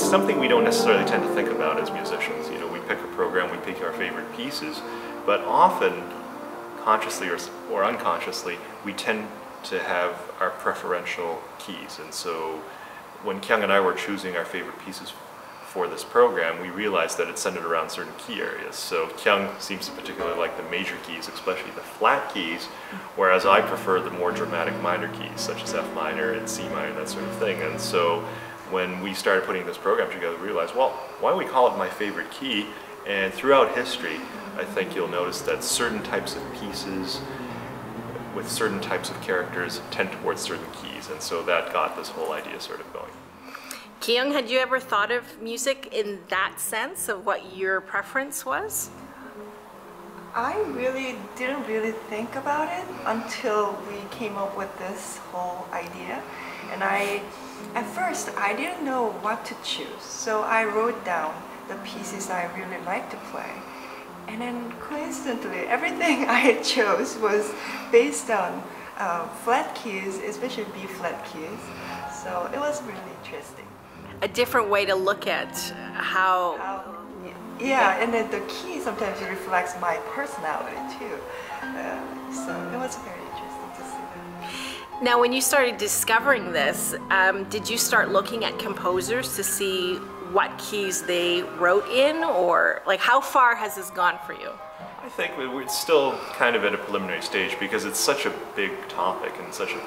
something we don't necessarily tend to think about as musicians. You know, we pick a program, we pick our favorite pieces, but often, consciously or unconsciously, we tend to have our preferential keys. And so when Kyung and I were choosing our favorite pieces for this program, we realized that it's centered around certain key areas. So Kyung seems to particularly like the major keys, especially the flat keys, whereas I prefer the more dramatic minor keys, such as F minor and C minor, that sort of thing. And so when we started putting this program together, we realized, well, why don't we call it my favorite key? And throughout history, I think you'll notice that certain types of pieces with certain types of characters tend towards certain keys, and so that got this whole idea sort of going. Kyung, had you ever thought of music in that sense of what your preference was? I didn't really think about it until we came up with this whole idea. And at first, I didn't know what to choose. So I wrote down the pieces I really like to play. And then coincidentally, everything I chose was based on flat keys, especially B flat keys. So it was really interesting. A different way to look at how yeah, and then the key sometimes reflects my personality too. So it was very interesting to see that. Now, when you started discovering this, did you start looking at composers to see what keys they wrote in, or like how far has this gone for you? I think we're still kind of at a preliminary stage because it's such a big topic and such a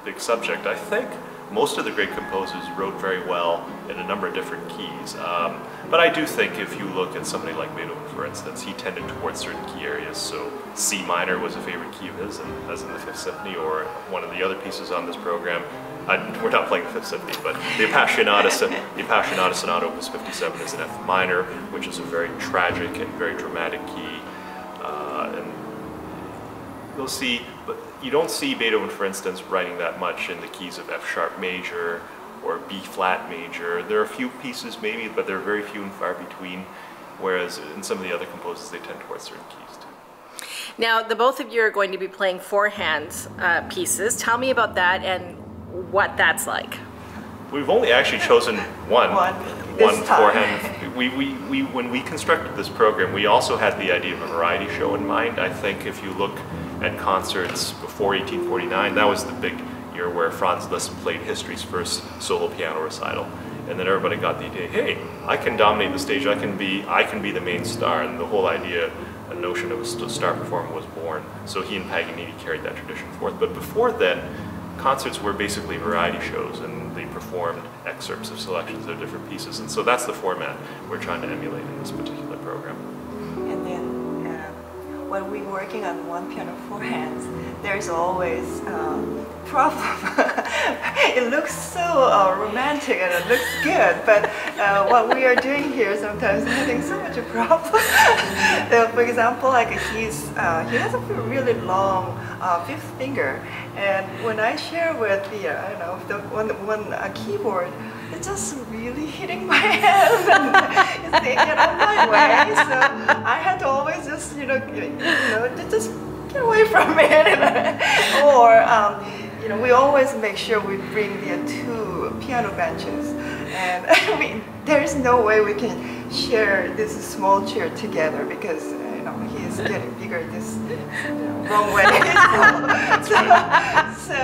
big subject. I think most of the great composers wrote very well in a number of different keys. But I do think if you look at somebody like Beethoven, for instance, he tended towards certain key areas. So C minor was a favorite key of his, as in the Fifth Symphony, or one of the other pieces on this program. We're not playing the Fifth Symphony, but the Appassionata Sonata Opus 57 is an F minor, which is a very tragic and very dramatic key. And you'll see, but you don't see Beethoven, for instance, writing that much in the keys of F sharp major or B flat major. There are a few pieces maybe, but they're very few and far between, whereas in some of the other composers they tend towards certain keys too. Now, the both of you are going to be playing four-hand pieces. Tell me about that and what that's like. We've only actually chosen one forehand. When we constructed this program, we also had the idea of a variety show in mind. I think if you look at concerts before 1849, that was the big year where Franz Liszt played history's first solo piano recital. And then everybody got the idea, hey, I can dominate the stage, I can be the main star, and the whole idea, a notion of a star performer was born. So he and Paganini carried that tradition forth. But before then, concerts were basically variety shows, and they performed excerpts of selections of different pieces. And so that's the format we're trying to emulate in this particular program. And then when we're working on one piano four hands, there's always problem. It looks so romantic and it looks good, but what we are doing here sometimes is having so much a problem. For example, like he has a really long fifth finger, and when I share with the I don't know one keyboard, it's just really hitting my hand and it's taking out my way. So I had to always just just get away from it, or we always make sure we bring the two piano benches, and I mean there's no way we can share this small chair together because he's getting bigger this wrong way. So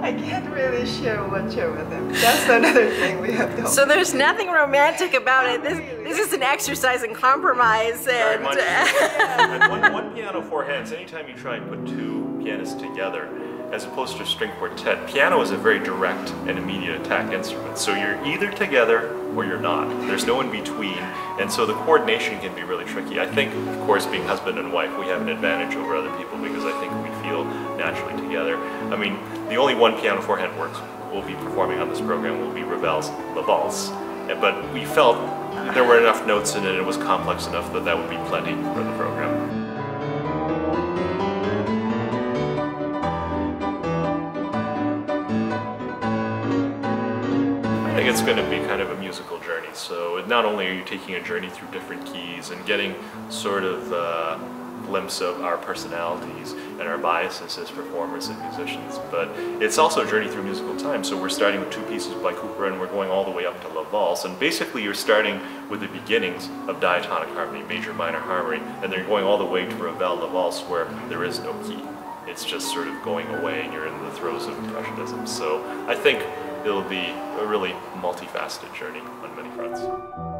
I can't really share one chair with him. That's another thing we have to. So there's nothing romantic about it. This is an exercise in compromise. And one piano four hands. Anytime you try and put two pianists together, as opposed to a string quartet, piano is a very direct and immediate attack instrument. So you're either together or you're not. There's no in between, and so the coordination can be really tricky. I think, of course, being husband and wife, we have an advantage over other people because I think we feel naturally together. I mean, the only one piano forehand works we'll be performing on this program will be Ravel's La Valse, but we felt there were enough notes in it, it was complex enough that that would be plenty for the program. I think it's going to be kind of a musical journey. So not only are you taking a journey through different keys and getting sort of glimpse of our personalities and our biases as performers and musicians. But it's also a journey through musical time. So we're starting with 2 pieces by Cooper and we're going all the way up to La Valse. And basically you're starting with the beginnings of diatonic harmony, major minor harmony, and then you're going all the way to Ravel La Valse where there is no key. It's just sort of going away and you're in the throes of impressionism. So I think it'll be a really multifaceted journey on many fronts.